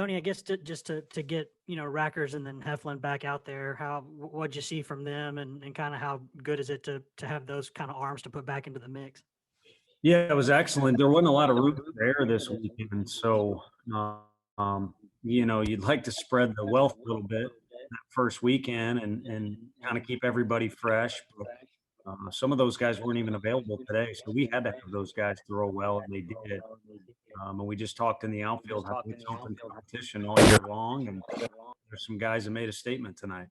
Tony, I guess to get, Rackers and then Heflin back out there, what'd you see from them and kind of how good is it to have those kind of arms to put back into the mix? Yeah, it was excellent. There wasn't a lot of room for error this weekend, so you'd like to spread the wealth a little bit that first weekend and kind of keep everybody fresh. But some of those guys weren't even available today, so we had to have those guys throw well, and they did. And we just talked in the outfield how it's open competition all year long, and there's some guys that made a statement tonight.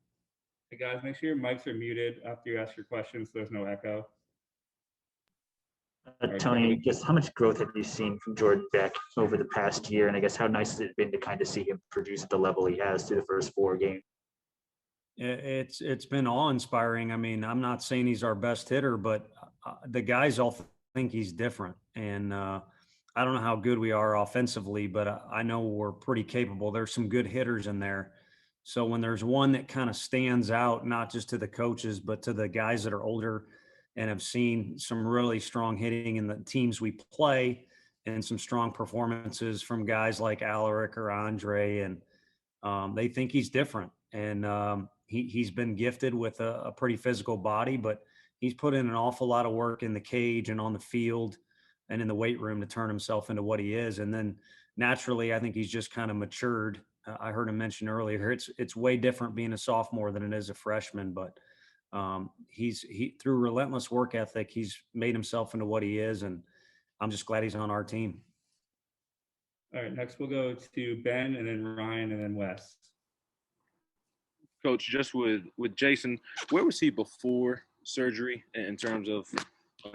Hey guys, make sure your mics are muted after you ask your questions so there's no echo. Tony, just how much growth have you seen from Jordan Beck over the past year? And I guess how nice has it been to kind of see him produce at the level he has through the first 4 games? It's been awe-inspiring. I mean, I'm not saying he's our best hitter, but the guys all think he's different. And I don't know how good we are offensively, but I know we're pretty capable. There's some good hitters in there. So when there's one that kind of stands out, not just to the coaches, but to the guys that are older and have seen some really strong hitting in the teams we play and some strong performances from guys like Alaric or Andre, and they think he's different. And he's been gifted with a pretty physical body, but he's put in an awful lot of work in the cage and on the field and in the weight room to turn himself into what he is. And then naturally, I think he's just kind of matured. I heard him mention earlier, it's way different being a sophomore than it is a freshman, but he through relentless work ethic, he's made himself into what he is. And I'm just glad he's on our team. All right, next we'll go to Ben and then Ryan and then Wes. Coach, just with Jason, where was he before surgery in terms of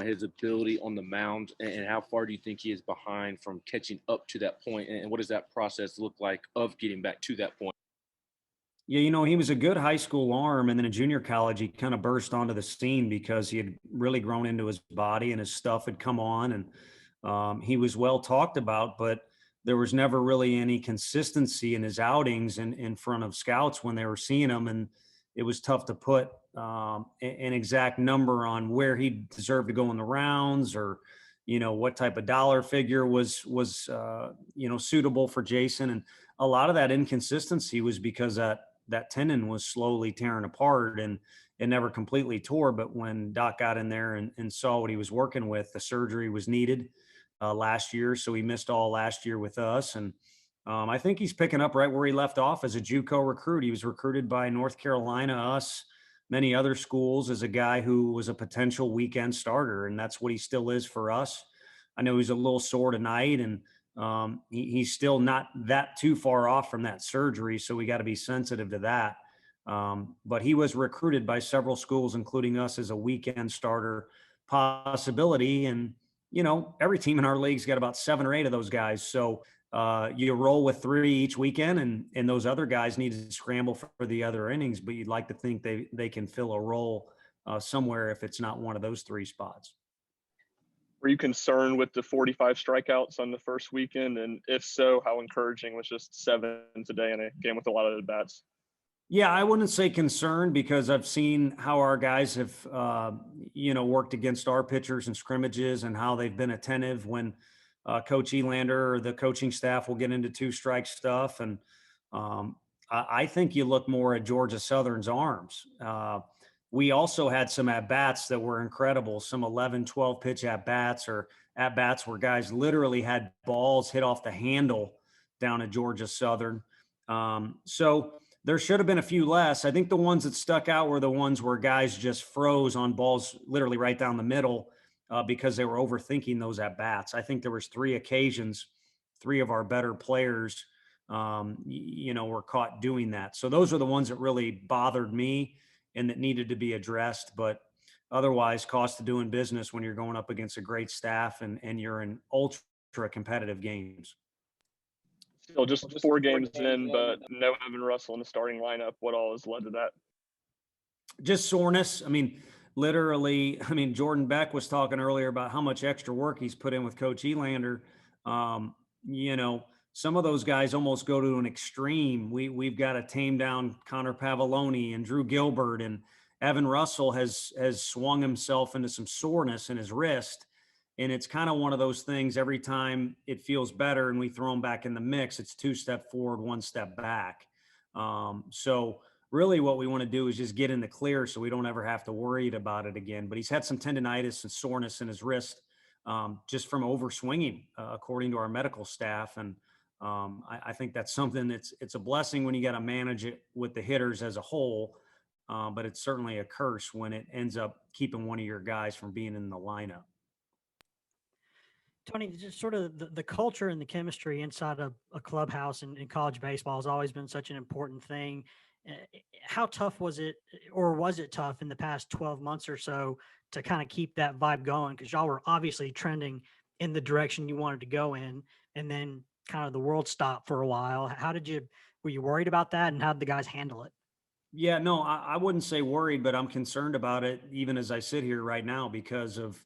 his ability on the mound, and how far do you think he is behind from catching up to that point, and what does that process look like of getting back to that point? Yeah, he was a good high school arm, and then in junior college, he kind of burst onto the scene because he had really grown into his body and his stuff had come on, and he was well talked about, but there was never really any consistency in his outings in front of scouts when they were seeing him. And it was tough to put an exact number on where he deserved to go in the rounds, or, what type of dollar figure was suitable for Jason. And a lot of that inconsistency was because that tendon was slowly tearing apart, and it never completely tore. But when Doc got in there and saw what he was working with, the surgery was needed last year. So he missed all last year with us. And I think he's picking up right where he left off as a JUCO recruit. He was recruited by North Carolina, us, many other schools, as a guy who was a potential weekend starter. And that's what he still is for us. I know he's a little sore tonight, and he's still not that too far off from that surgery. So we got to be sensitive to that. But he was recruited by several schools, including us, as a weekend starter possibility. And, every team in our league's got about 7 or 8 of those guys. So you roll with 3 each weekend, and those other guys need to scramble for the other innings, but you'd like to think they can fill a role somewhere if it's not one of those 3 spots. Were you concerned with the 45 strikeouts on the first weekend? And if so, how encouraging was just 7 today in a game with a lot of at bats? Yeah, I wouldn't say concerned, because I've seen how our guys have, worked against our pitchers in scrimmages, and how they've been attentive when Coach Elander or the coaching staff will get into 2-strike stuff. And I think you look more at Georgia Southern's arms. We also had some at-bats that were incredible, some 11, 12 pitch at-bats, or at-bats where guys literally had balls hit off the handle down at Georgia Southern. So there should have been a few less. I think the ones that stuck out were the ones where guys just froze on balls literally right down the middle because they were overthinking those at-bats. I think there was 3 occasions, 3 of our better players, were caught doing that. So those are the ones that really bothered me and that needed to be addressed. But otherwise, cost of doing business when you're going up against a great staff and you're in ultra competitive games. Still just 4 games in, but no Evan Russell in the starting lineup. What all has led to that? Just soreness. Literally, Jordan Beck was talking earlier about how much extra work he's put in with Coach Elander. Some of those guys almost go to an extreme. We've got to tame down Connor Pavoloni and Drew Gilbert, and Evan Russell has swung himself into some soreness in his wrist. And it's kind of one of those things every time it feels better and we throw him back in the mix, it's 2 step forward, 1 step back. So really what we want to do is just get in the clear so we don't ever have to worry about it again. But he's had some tendonitis and soreness in his wrist just from over swinging, according to our medical staff. And I think that's something it's a blessing when you got to manage it with the hitters as a whole. But it's certainly a curse when it ends up keeping one of your guys from being in the lineup. Tony, just sort of the culture and the chemistry inside of a clubhouse in college baseball has always been such an important thing. How tough was it, or was it tough in the past 12 months or so to kind of keep that vibe going? Because y'all were obviously trending in the direction you wanted to go in, and then kind of the world stopped for a while. Were you worried about that, and how did the guys handle it? Yeah, no, I wouldn't say worried, but I'm concerned about it even as I sit here right now because of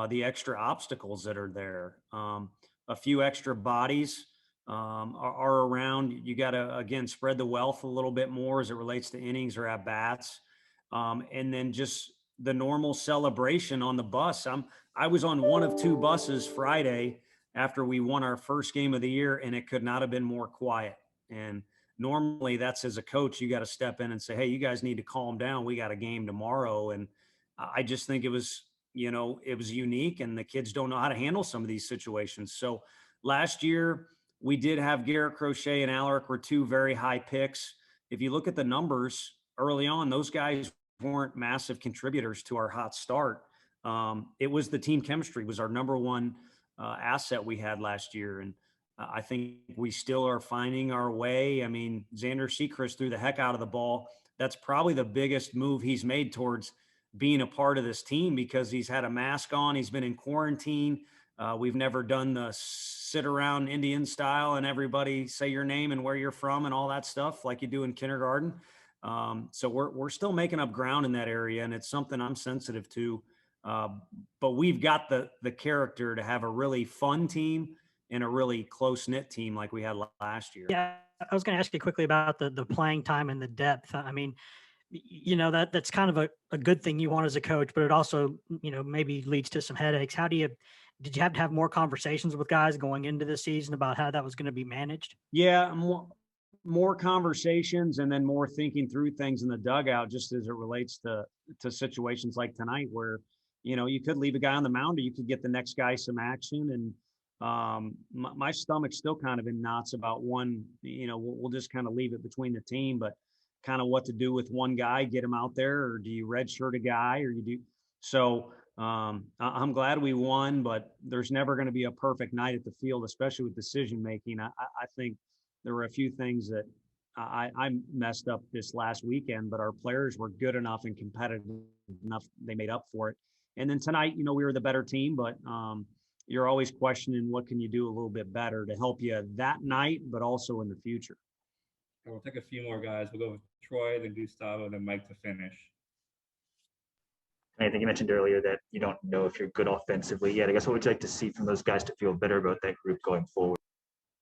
the extra obstacles that are there. A few extra bodies are around. You got to, again, spread the wealth a little bit more as it relates to innings or at bats. And then just the normal celebration on the bus. I was on one of 2 buses Friday after we won our first game of the year, and it could not have been more quiet. And normally that's, as a coach, you got to step in and say, hey, you guys need to calm down. We got a game tomorrow. And I just think it was unique, and the kids don't know how to handle some of these situations. So last year we did have Garrett Crochet and Alaric were 2 very high picks. If you look at the numbers early on, those guys weren't massive contributors to our hot start. It was the team chemistry was our number one asset we had last year. And I think we still are finding our way. I mean, Xander Sechrist threw the heck out of the ball. That's probably the biggest move he's made towards being a part of this team because he's had a mask on. He's been in quarantine. We've never done the sit around Indian style and everybody say your name and where you're from and all that stuff like you do in kindergarten. So we're still making up ground in that area, and it's something I'm sensitive to. But we've got the character to have a really fun team and a really close-knit team like we had last year. Yeah, I was going to ask you quickly about the playing time and the depth. I mean, that's kind of a good thing you want as a coach, but it also, maybe leads to some headaches. Did you have to have more conversations with guys going into the season about how that was going to be managed? Yeah, more conversations, and then more thinking through things in the dugout, just as it relates to situations like tonight where, you could leave a guy on the mound or you could get the next guy some action. And my stomach's still kind of in knots about one, we'll just kind of leave it between the team, but kind of what to do with one guy, get him out there, or do you redshirt a guy, or you do. So I'm glad we won, but there's never going to be a perfect night at the field, especially with decision making. I think there were a few things that I messed up this last weekend, but our players were good enough and competitive enough. They made up for it. And then tonight, we were the better team, but you're always questioning what can you do a little bit better to help you that night, but also in the future. We'll take a few more guys. We'll go with Troy, then Gustavo, then Mike to finish. I think you mentioned earlier that you don't know if you're good offensively yet. I guess what would you like to see from those guys to feel better about that group going forward?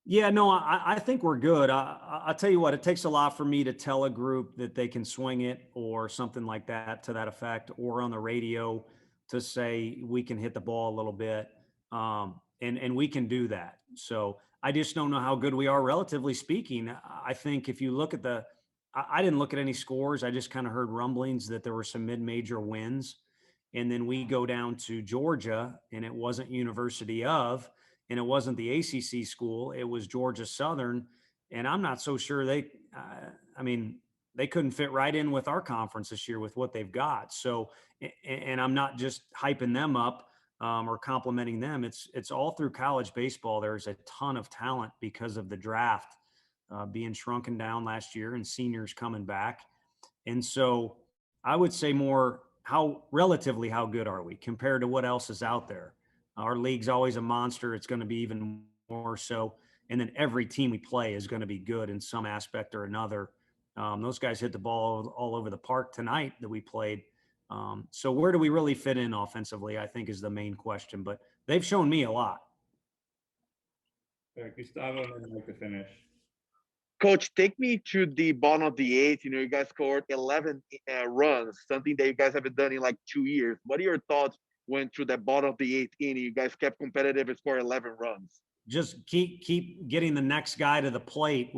Yeah, no, I think we're good. I'll tell you what, it takes a lot for me to tell a group that they can swing it or something like that to that effect, or on the radio to say we can hit the ball a little bit. And we can do that. So I just don't know how good we are, relatively speaking. I think if you look at I didn't look at any scores. I just kind of heard rumblings that there were some mid-major wins. And then we go down to Georgia, and it wasn't University of, and it wasn't the ACC school. It was Georgia Southern. And I'm not so sure they couldn't fit right in with our conference this year with what they've got. So, and I'm not just hyping them up or complimenting them. It's all through college baseball. There's a ton of talent because of the draft being shrunken down last year and seniors coming back. And so I would say more how good are we compared to what else is out there? Our league's always a monster. It's going to be even more so. And then every team we play is going to be good in some aspect or another. Those guys hit the ball all over the park tonight that we played. So where do we really fit in offensively, I think, is the main question. But they've shown me a lot. All right, Gustavo, and then Mike to finish. Coach, take me to the bottom of the eighth. You guys scored 11 runs, something that you guys haven't done in like 2 years. What are your thoughts went through that bottom of the 8th inning. You guys kept competitive and scored 11 runs. Just keep getting the next guy to the plate,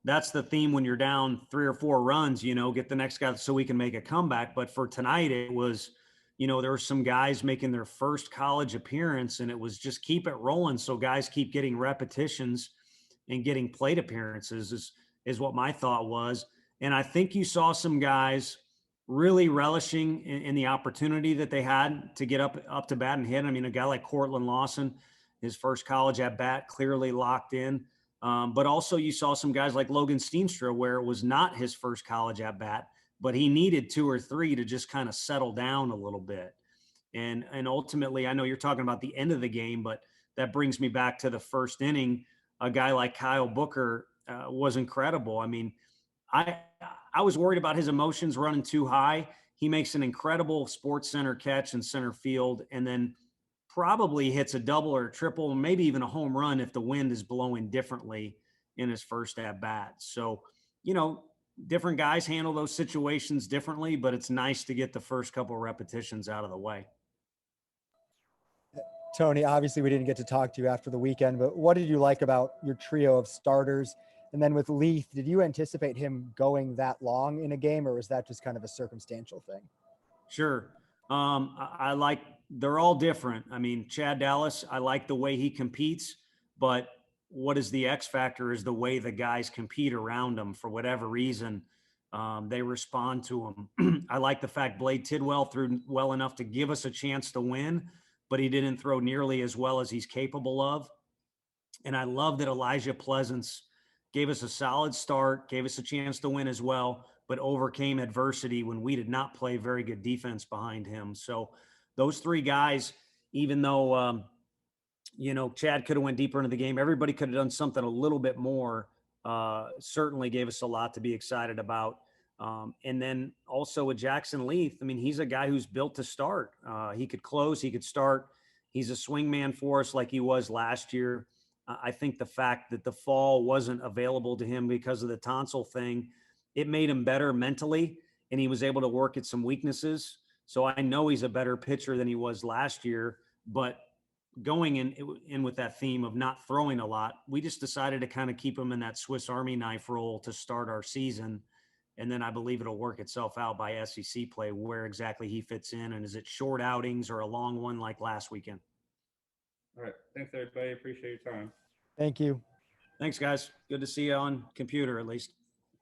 that's the theme when you're down 3 or 4 runs, get the next guy so we can make a comeback. But for tonight, it was, there were some guys making their first college appearance, and it was just keep it rolling. So guys keep getting repetitions and getting plate appearances is what my thought was. And I think you saw some guys really relishing in the opportunity that they had to get up to bat and hit. I mean, a guy like Cortland Lawson, his first college at bat, clearly locked in. But also you saw some guys like Logan Steenstra, where it was not his first college at bat, but he needed 2 or 3 to just kind of settle down a little bit. And ultimately, I know you're talking about the end of the game, but that brings me back to the first inning. A guy like Kyle Booker was incredible. I mean, I was worried about his emotions running too high. He makes an incredible Sports Center catch in center field, and then probably hits a double or a triple, maybe even a home run if the wind is blowing differently in his first at bat. So, different guys handle those situations differently, but it's nice to get the first couple of repetitions out of the way. Tony, obviously we didn't get to talk to you after the weekend, but what did you like about your trio of starters? And then with Leith, did you anticipate him going that long in a game, or was that just kind of a circumstantial thing? Sure. They're all different. I mean, Chad Dallas, I like the way he competes, but what is the X factor is the way the guys compete around him. For whatever reason, they respond to him. I like the fact Blade Tidwell threw well enough to give us a chance to win, but he didn't throw nearly as well as he's capable of. And I love that Elijah Pleasance gave us a solid start, gave us a chance to win as well, but overcame adversity when we did not play very good defense behind him. So those 3 guys, even though, Chad could have went deeper into the game, everybody could have done something a little bit more, certainly gave us a lot to be excited about. And then also with Jackson Leith, I mean, he's a guy who's built to start. He could close, he could start. He's a swing man for us like he was last year. I think the fact that the fall wasn't available to him because of the tonsil thing, it made him better mentally, and he was able to work at some weaknesses. So I know he's a better pitcher than he was last year, but going in with that theme of not throwing a lot, we just decided to kind of keep him in that Swiss Army knife role to start our season. And then I believe it'll work itself out by SEC play, where exactly he fits in. And is it short outings or a long one like last weekend? All right. Thanks, everybody. Appreciate your time. Thank you. Thanks, guys. Good to see you on computer, at least.